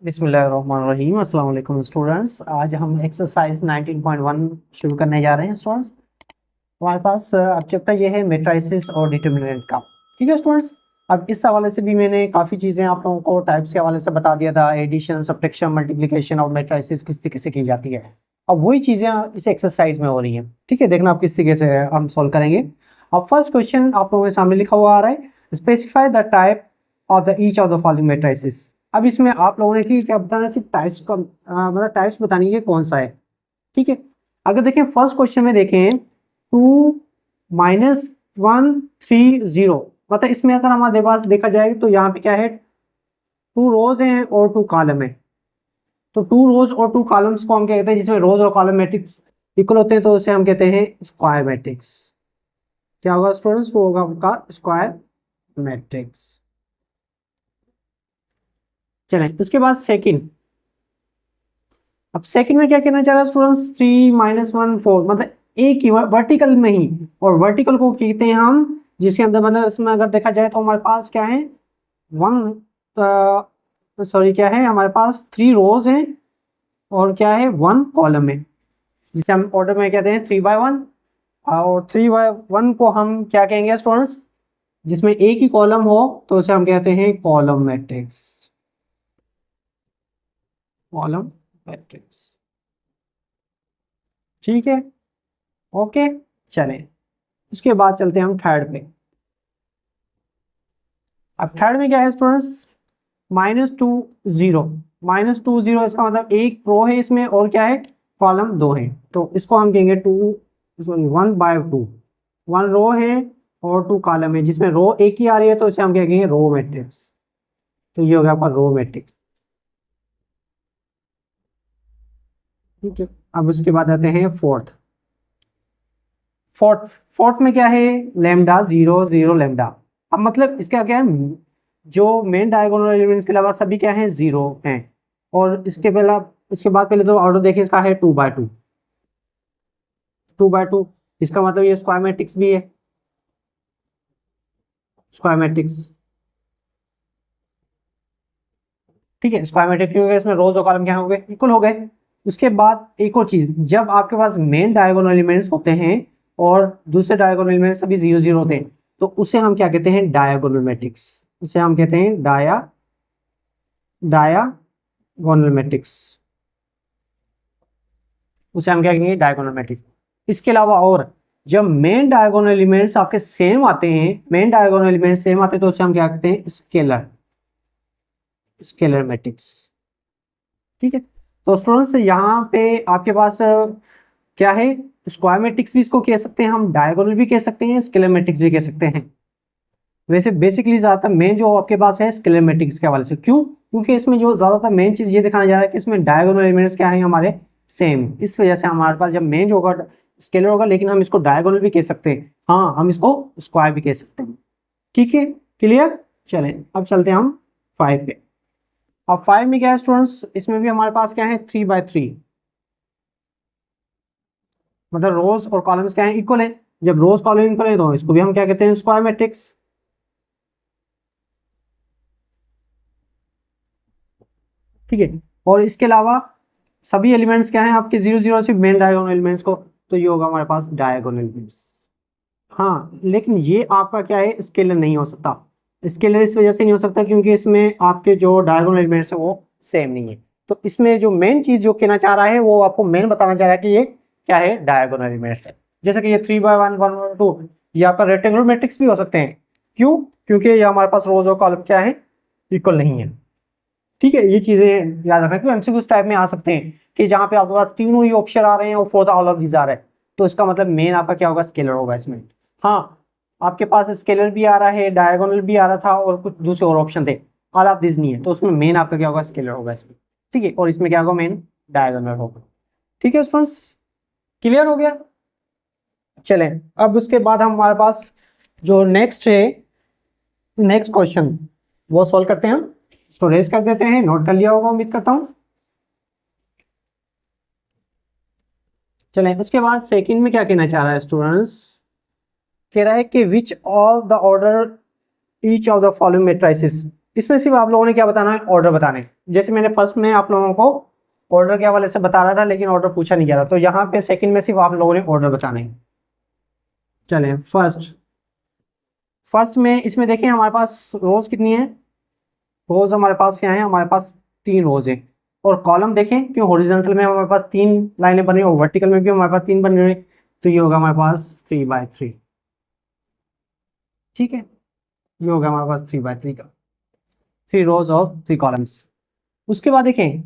बिस्मिल्लाहिर्रहमानिर्रहीम। अस्सलाम वालेकुम स्टूडेंट्स। आज हम एक्सरसाइज 19.1 शुरू करने जा रहे हैं स्टूडेंट्स। हमारे पास अब चैप्टर ये है मैट्रिसेस और डिटरमिनेंट का। ठीक है स्टूडेंट्स। अब इस हवाले से भी मैंने काफ़ी चीज़ें आप लोगों को टाइप्स के हवाले से बता दिया था, एडिशन, सब्ट्रैक्शन, मल्टीप्लिकेशन और मैट्रिसेस किस तरीके से की जाती है। अब वही चीज़ें इस एक्सरसाइज में हो रही हैं। ठीक है, देखना आप किस तरीके से हम सॉल्व करेंगे। अब फर्स्ट क्वेश्चन आप लोगों के सामने लिखा हुआ आ रहा है, specify the type of the each of the following matrices. अब इसमें आप लोगों ने क्या बताना, सिर्फ टाइप्स का मतलब टाइप्स बतानी है कौन सा है। ठीक है, अगर देखें फर्स्ट क्वेश्चन में देखें 2-1-3-0, मतलब इसमें अगर हमारे पास देखा जाए तो यहाँ पे क्या है, 2 रोज हैं और 2 कॉलम है। तो 2 रोज और 2 कॉलम्स को हम क्या कहते हैं, जिसमें रोज और कॉलम मैट्रिक्स इक्वल होते हैं, तो उसे हम कहते हैं स्क्वायर मैट्रिक्स। क्या होगा स्टूडेंट्स, वो होगा आपका स्क्वायर मैट्रिक्स। चलें उसके बाद सेकंड। अब सेकंड में क्या कहना चाह रहा है स्टूडेंट्स, 3-1-4, मतलब एक ही वर्टिकल में ही, और वर्टिकल को कहते हैं हम जिसके अंदर मतलब इसमें अगर देखा जाए तो हमारे पास क्या है, सॉरी क्या है, हमारे पास 3 रोज हैं और क्या है 1 कॉलम है, जिसे हम ऑर्डर में कहते हैं 3/1। और 3/1 को हम क्या कहेंगे स्टूडेंट्स, जिसमें एक ही कॉलम हो तो उसे हम कहते हैं कॉलम मैट्रिक्स। कॉलम मैट्रिक्स, ठीक है, ओके। चलें उसके बाद चलते हैं हम थर्ड पे। अब थर्ड में क्या है स्टूडेंट्स, -2-0। -2-0 इसका मतलब एक रो है इसमें और क्या है, कॉलम 2 है, तो इसको हम कहेंगे 1/2। 1 रो है और 2 कॉलम है, जिसमें रो एक ही आ रही है तो इसे हम क्या कहेंगे, रो मैट्रिक्स। तो ये हो गया आपका रो मैट्रिक्स। ठीक है, अब उसके बाद आते हैं फोर्थ। फोर्थ फोर्थ में क्या है, लैम्डा 0 0 लैम्डा। अब मतलब इसका क्या है, जो मेन डायगोनल एलिमेंट्स के अलावा सभी क्या है, 0 हैं। और इसके बाद पहले तो ऑर्डर देखें, इसका है 2/2। 2/2 इसका मतलब ये स्क्वायर मैट्रिक्स भी है, स्क्वायर मैट्रिक्स। ठीक है, स्क्वायर मैट्रिक्स क्योंकि इसमें रोज और कॉलम क्या हो गए, इक्वल हो गए। उसके बाद एक और चीज, जब आपके पास मेन डायगोनल एलिमेंट्स होते हैं और दूसरे डायगोनल एलिमेंट्स सभी 0 0 होते हैं, तो उसे हम क्या कहते हैं, डायगोनल मैट्रिक्स। उसे हम कहते हैं डायगोनल मैट्रिक्स। उसे हम क्या कहेंगे, डायगोनल मैट्रिक्स। इसके अलावा और जब मेन डायगोनल एलिमेंट्स आपके सेम आते हैं, मेन डायगोनल एलिमेंट्स सेम आते हैं, तो उसे हम क्या कहते हैं, स्केलर, स्केलर मैट्रिक्स। ठीक है, तो स्टूडेंट्स यहाँ पे आपके पास क्या है, स्क्वायर मैट्रिक्स भी इसको कह सकते हैं हम, डायगोनल भी कह सकते हैं, स्केलर मैट्रिक्स भी कह सकते हैं। वैसे बेसिकली ज्यादातर मेन जो आपके पास है स्केलर मैट्रिक्स के हवाले से, क्यों, क्योंकि इसमें जो ज्यादातर मेन चीज ये दिखाना जा रहा है कि इसमें डायगोनल एलिमेंट्स क्या है हमारे, सेम। इस वजह से हमारे पास जब मेन जो होगा स्केलर होगा, लेकिन हम इसको डायगोनल भी कह सकते हैं, हाँ हम इसको स्क्वायर भी कह सकते हैं। ठीक है, क्लियर। चलें अब चलते हैं हम 5 पे। अब 5 में क्या है स्टूडेंट्स, इसमें भी हमारे पास क्या है, 3/3, मतलब रोज और कॉलम्स क्या है, इक्वल है। जब रोज कॉलम इक्वल है तो इसको भी हम क्या कहते हैं, स्क्वायर मैट्रिक्स। ठीक है, और इसके अलावा सभी एलिमेंट्स क्या हैं आपके, 0 0, सिर्फ मेन डायगोनल एलिमेंट्स को, तो ये होगा हमारे पास डायगोनल एलिमेंट्स। हाँ लेकिन ये आपका क्या है, स्केलर नहीं हो सकता। स्केलर इस वजह से नहीं हो सकता क्योंकि इसमें आपके जो डायगोनल एलिमेंट्स है वो सेम नहीं है। तो इसमें जो मेन चीज जो कहना चाह रहा है, वो आपको मेन बताना चाह रहा है कि ये क्या है, डायगोनल एलिमेंट्स है। जैसे कि ये 3/1 1/2, ये आपका रेक्टेंगुलर मैट्रिक्स भी हो सकते हैं। क्यों, क्योंकि ये हमारे पास रोज और कॉलम क्या है, इक्वल नहीं है। ठीक है, ये चीजें याद रखना, क्योंकि एमसीक्यू टाइप में आ सकते हैं कि जहां पे आपके पास तीनों ही ऑप्शन आ रहे हैं और फोर्थ ऑल ऑफ दीज आ रहा है, तो इसका मतलब मेन आपका क्या होगा, स्केलर होगा इसमें। हाँ, आपके पास स्केलर भी आ रहा है, डायगोनल भी आ रहा था और कुछ दूसरे और ऑप्शन थे, ऑल ऑफ दिस नहीं है, तो उसमें मेन आपका क्या होगा, स्केलर होगा इसमें। ठीक है, और इसमें क्या होगा, मेन डायगोनल होगा। ठीक है स्टूडेंट्स, क्लियर हो गया। चलें अब उसके बाद हमारे पास जो नेक्स्ट है, नेक्स्ट क्वेश्चन वो सॉल्व करते हैं हम। इसको रेज कर देते हैं, नोट कर लिया होगा उम्मीद करता हूं। चलें उसके बाद सेकंड में क्या कहना चाह रहा है स्टूडेंट्स, कह रहा है कि which of the order each of the following matrices. इसमें सिर्फ आप लोगों ने क्या बताना है, ऑर्डर बताना है। जैसे मैंने फर्स्ट में आप लोगों को ऑर्डर के हवाले से बता रहा था, लेकिन ऑर्डर पूछा नहीं गया था, तो यहाँ पे सेकंड में सिर्फ आप लोगों ने ऑर्डर बताना है। चलें फर्स्ट में इसमें देखें हमारे पास रोज कितनी है, रोज हमारे पास क्या है, हमारे पास 3 रोज है। और कॉलम देखें कि हॉरिजॉन्टल में हमारे पास 3 लाइनें बनी और वर्टिकल में भी हमारे पास 3 बनी हुई, तो ये होगा हमारे पास 3/3। ठीक है, ये होगा हमारे पास 3/3 का, 3 रोज और 3 कॉलम्स। उसके बाद देखें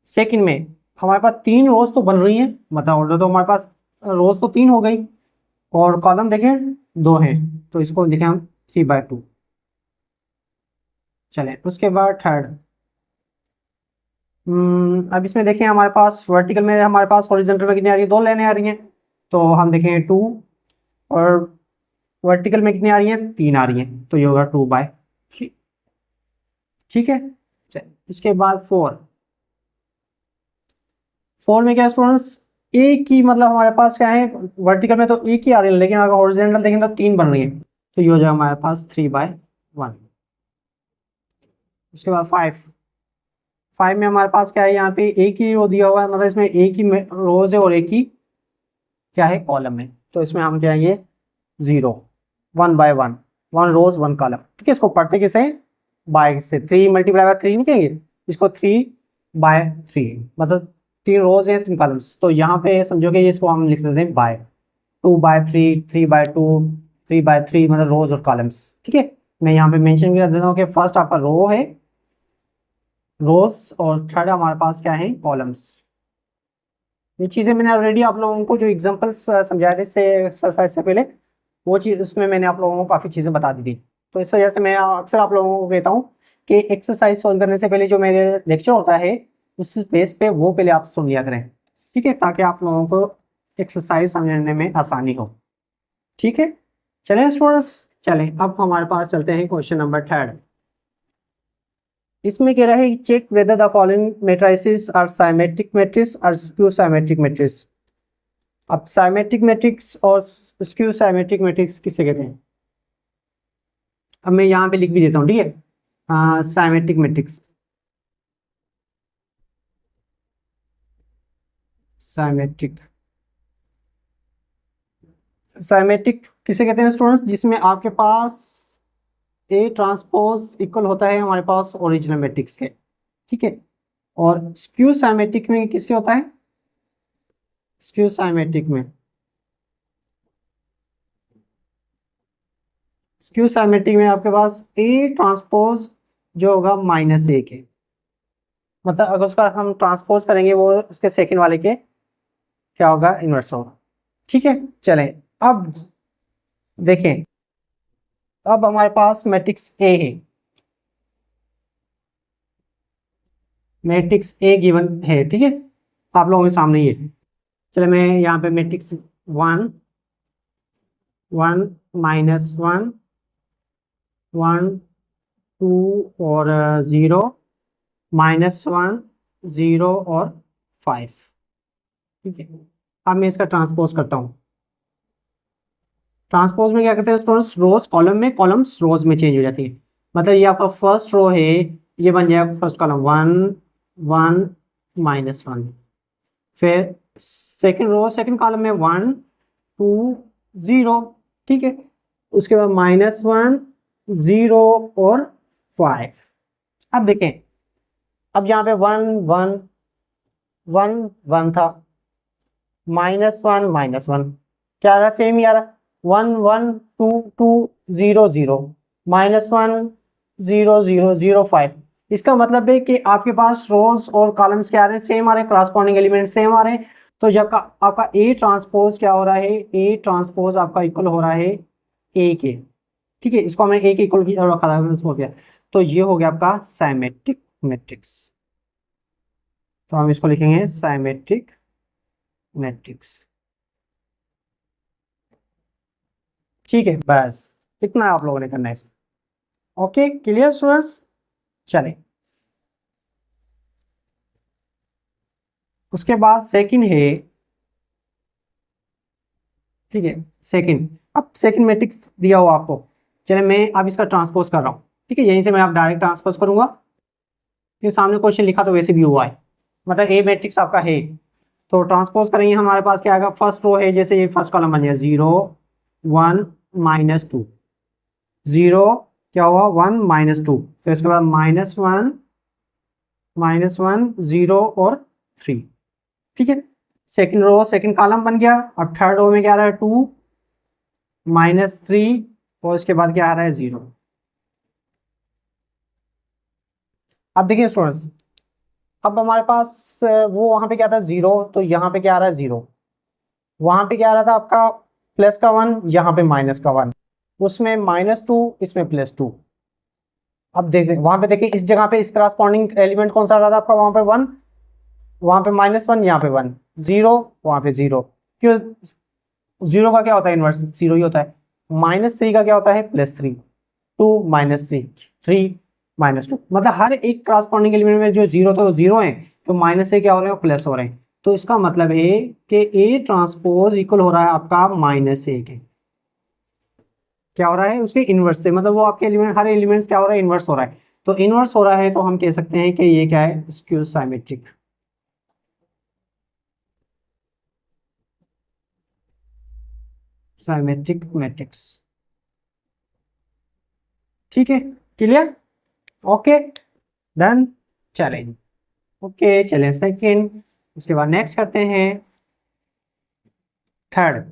सेकंड में हमारे पास 3 रोज तो बन रही हैं, मतलब ऑर्डर तो हमारे पास रोज तो 3 हो गई, और कॉलम देखें 2 हैं, तो इसको देखें हम 3/2। चलें उसके बाद थर्ड, अब इसमें देखें हमारे पास वर्टिकल में हमारे पास हॉरिजॉन्टल में कितनी आ रही है, 2 लाइनें आ रही हैं, तो हम देखें 2, और वर्टिकल में कितनी आ रही हैं, 3 आ रही हैं, तो ये होगा 2/3। ठीक है, इसके बाद 4 में क्या स्टूडेंट्स, एक ही, मतलब हमारे पास क्या है, वर्टिकल में तो एक ही आ रही है, लेकिन अगर हॉरिजॉन्टल देखें तो 3 बन रही है, तो ये हो जाएगा हमारे पास 3/1। उसके बाद 5 में हमारे पास क्या है, यहाँ पे एक ही वो दिया हुआ है, मतलब इसमें एक ही रोज है और एक ही क्या है, कॉलम है, तो इसमें हम क्या है, ये 0, 1/1, 1 रोज 1 कॉलम। ठीक है, इसको पढ़ते कैसे, बाय से 3 × 3 नहीं कहेंगे, इसको 3/3, मतलब 3 रोज है 3 कॉलम्स, तो यहाँ पे समझोगे इसको हम लिख देते हैं बाय, 2/3, 3/2, 3/3, मतलब रोज और कॉलम्स। ठीक है, मैं यहाँ पे मेंशन कर देता हूँ कि फर्स्ट आपका रो है, रोज, और थर्ड हमारे पास क्या है, कॉलम्स। ये चीज़ें मैंने ऑलरेडी आप लोगों को जो एग्जांपल्स समझाए थे से एक्सरसाइज से पहले, वो चीज़ उसमें मैंने आप लोगों को काफ़ी चीज़ें बता दी थी। तो इस वजह से मैं अक्सर आप लोगों को कहता हूँ कि एक्सरसाइज सॉल्व करने से पहले जो मेरे लेक्चर होता है उस बेस पे वो पहले आप सुन लिया करें। ठीक है, ताकि आप लोगों को एक्सरसाइज समझने में आसानी हो। ठीक है, चलें स्टूडेंट्स, चलें अब हमारे पास चलते हैं क्वेश्चन नंबर 3। इसमें कह रहा है check whether the following matrices are symmetric matrix और स्क्यू सिमेट्रिक मैट्रिक्स। अब सिमेट्रिक मैट्रिक्स और स्क्यू सिमेट्रिक मैट्रिक्स किसे कहते हैं, अब मैं यहाँ पे लिख भी देता हूँ। ठीक है, सिमेट्रिक मैट्रिक्स, सिमेट्रिक सिमेट्रिक किसे कहते हैं स्टूडेंट्स, जिसमें आपके पास ए ट्रांसपोज इक्वल होता है हमारे पास ओरिजिनल मैट्रिक्स के। ठीक है, और स्क्यू सिमेट्रिक में किसके होता है, स्क्यू सिमेट्रिक में, स्क्यू सिमेट्रिक में आपके पास ए ट्रांसपोज जो होगा -1 के, मतलब अगर उसका हम ट्रांसपोज करेंगे वो उसके सेकंड वाले के क्या होगा, इनवर्स होगा। ठीक है, चलें अब देखें, अब हमारे पास मैट्रिक्स ए है, मैट्रिक्स ए गिवन है। ठीक है, आप लोगों के सामने ये, चले मैं यहाँ पे मैट्रिक्स 1, 1, -1, 1, 2 और 0, -1, 0 और 5। ठीक है, अब मैं इसका ट्रांसपोज करता हूँ। ट्रांसपोज में क्या करते हैं स्टूडेंट्स, रोज कॉलम में, कॉलम्स रोज में चेंज हो जाती है, मतलब ये आपका फर्स्ट रो है, ये बन जाएगा फर्स्ट कॉलम 1, 1, -1, फिर सेकंड रो सेकंड कॉलम में 1, 2, 0। ठीक है, उसके बाद -1, 0 और 5। अब देखें, अब यहाँ पे 1, 1, 1, 1 था, -1, -1 क्या आ रहा, सेम ही आ रहा, 1, 1, 2, 2, 0, 0, -1, 0, 0, 0, 5। इसका मतलब है कि आपके पास रोज और कॉलम्स क्या आ रहे हैं, सेम आ रहे हैं, करस्पॉन्डिंग एलिमेंट सेम आ रहे हैं, तो जब का आपका ए ट्रांसपोज क्या हो रहा है, ए ट्रांसपोज आपका इक्वल हो रहा है ए के। ठीक है, इसको हमने ए के इक्वल की रखा था, हो गया, तो ये हो गया आपका सिमेट्रिक मैट्रिक्स, तो हम इसको लिखेंगे सिमेट्रिक मैट्रिक्स। ठीक है, बस इतना आप लोगों ने करना है इसमें। ओके, क्लियर स्टूडेंट्स, चलें उसके बाद सेकंड है। ठीक है, सेकंड, अब सेकंड मैट्रिक्स दिया हुआ आपको, चले मैं अब इसका ट्रांसपोज कर रहा हूँ। ठीक है, यहीं से मैं आप डायरेक्ट ट्रांसपोज करूंगा, क्योंकि सामने क्वेश्चन लिखा तो वैसे भी हुआ है, मतलब ए मैट्रिक्स आपका है। तो ट्रांसपोज करेंगे, हमारे पास क्या आएगा, फर्स्ट रो है, जैसे ये फर्स्ट कॉलम बन गया 0 1 -2, 0 क्या हुआ 1 -2, फिर उसके बाद -1 -1 0 और 3। ठीक है, सेकंड रो सेकंड कॉलम बन गया। अब थर्ड रो में क्या आ रहा है 2 -3 और इसके बाद क्या आ रहा है 0। अब देखिए स्टूडेंट्स, अब हमारे पास वो वहां पे क्या था 0, तो यहाँ पे क्या आ रहा है 0, वहां पे क्या आ रहा था आपका प्लस का 1, यहाँ पे माइनस का 1, उसमें -2 इसमें +2। अब देख वहां पे देखिए इस जगह पे इस करस्पॉन्डिंग एलिमेंट कौन सा आ रहा था आपका, वहां पे 1, वहां पे -1, यहाँ पे 1, 0 वहां पे 0। क्यों, 0 का क्या होता है इनवर्स 0 ही होता है। -3 का क्या होता है +3, 2 -3 3 -2, मतलब हर एक करस्पॉन्डिंग एलिमेंट में जो 0 थे वो 0 है, तो माइनस से क्या हो रहे हैं प्लस हो रहे हैं। तो इसका मतलब है कि ए ट्रांसपोज इक्वल हो रहा है आपका -1 के, क्या हो रहा है उसके इनवर्स से, मतलब वो आपके एलिमेंट हर एलिमेंट्स क्या हो रहा है इनवर्स हो रहा है। तो इनवर्स हो रहा है तो हम कह सकते हैं कि ये क्या है स्क्यू साइमेट्रिक। Symmetric matrix. ठीक है, क्लियर, ओके डन। चलें, ओके चलें सेकंड, उसके बाद नेक्स्ट करते हैं थर्ड।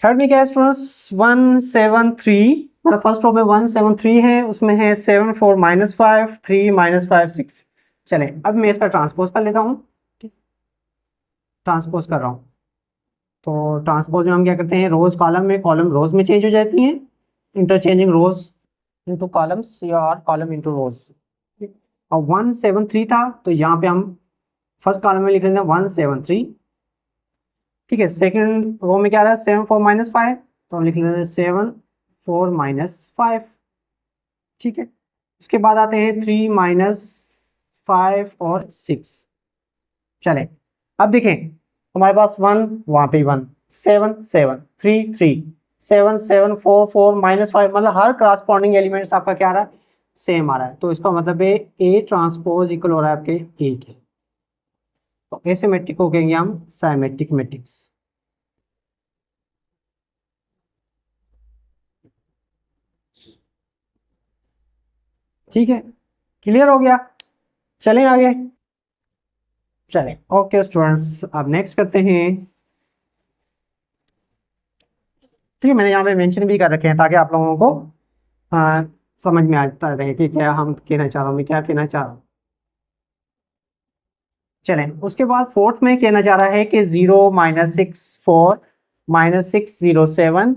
थर्ड में क्या है स्टूडेंट्स 173, मतलब फर्स्ट रो में 173 है, उसमें है 7 4 -5 3 -5 6। चलें अब मैं इसका ट्रांसपोज कर लेता हूँ, ट्रांसपोज कर रहा हूँ। तो ट्रांसपोज में हम क्या करते हैं, रोज कॉलम में, कॉलम रोज में चेंज हो जाती हैं, इंटरचेंजिंग रोज इनटू कॉलम्स या कॉलम इनटू रोज। और 173 था तो यहाँ पे हम फर्स्ट कॉलम में लिख लेते हैं 173। ठीक है, सेकंड रो में क्या आ रहा है 7 4 -5, तो हम लिख लेते हैं 7 4 -5। ठीक है, उसके बाद आते हैं 3 -5 और 6। चले अब देखें, हमारे पास 1 वहां पे 1 7 7 3 3 7 7 4 4 -5, मतलब हर करस्पॉन्डिंग एलिमेंट्स आपका क्या आ रहा है सेम आ रहा है। तो इसका मतलब है ए ट्रांसपोज इक्वल हो रहा है आपके ए के। तो ऐसे मैट्रिक को कहेंगे हम साइमेट्रिक मैट्रिक्स। ठीक है, क्लियर हो गया, चलें आगे। चलें ओके स्टूडेंट्स, अब नेक्स्ट करते हैं। ठीक है, मैंने यहाँ पे मेंशन भी कर रखे हैं ताकि आप लोगों को समझ में आता रहे कि क्या हम कहना चाह रहा हूँ, मैं क्या कहना चाह रहा हूँ। चलें उसके बाद फोर्थ में कहना चाह रहा है कि 0 -6 4 -6 0 7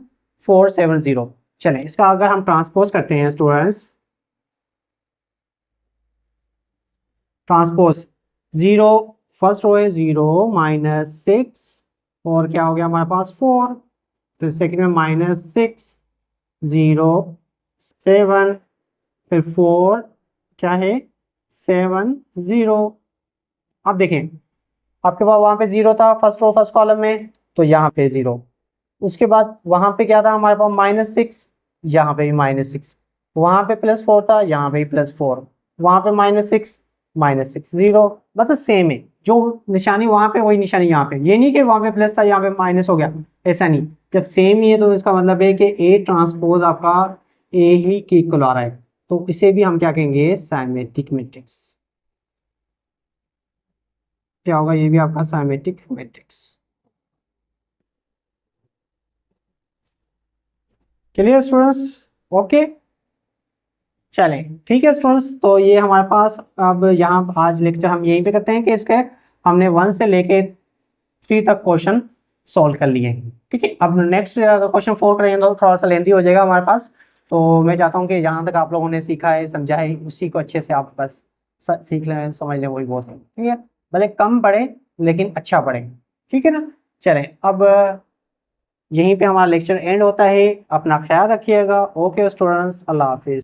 4 7 0। चलें इसका अगर हम ट्रांसपोज करते हैं स्टूडेंट्स, ट्रांसपोज 0 फर्स्ट रो है 0 -6 और क्या हो गया हमारे पास 4, फिर सेकंड में -6 0 7, फिर 4 क्या है 7 0। अब देखें आपके पास वहां पे 0 था फर्स्ट रो फर्स्ट कॉलम में, तो यहाँ पे 0, उसके बाद वहां पे क्या था हमारे पास -6, यहाँ पे भी -6, वहां पे +4 था, यहाँ पे भी +4, वहां पे -6 -6 0, मतलब सेम है, जो निशानी वहां पे वही निशानी यहाँ पे, ये नहीं कि वहां पे प्लस था यहाँ पे माइनस हो गया, ऐसा नहीं। जब सेम ही है तो इसका मतलब है कि ए ट्रांसपोज आपका ए ही के इक्वल आ रहा है, तो इसे भी हम क्या कहेंगे साइमेट्रिक मैट्रिक्स। क्या होगा, ये भी आपका symmetric matrix. Clear students, okay चलें ठीक है स्टूडेंट्स। तो ये हमारे पास अब यहाँ आज लेक्चर हम यहीं पे करते हैं कि इसके हमने 1 से लेके 3 तक क्वेश्चन सॉल्व कर लिए हैं। ठीक है, अब नेक्स्ट क्वेश्चन 4 करेंगे तो थोड़ा सा लेंथी हो जाएगा हमारे पास, तो मैं चाहता हूँ कि जहाँ तक आप लोगों ने सीखा है समझा है उसी को अच्छे से आप बस सीख लें समझ लें, वही बहुत है। ठीक है, भले कम पढ़े लेकिन अच्छा पढ़े, ठीक है ना। चलें अब यहीं पे हमारा लेक्चर एंड होता है, अपना ख्याल रखिएगा। ओके स्टूडेंट्स, अल्लाह हाफिज।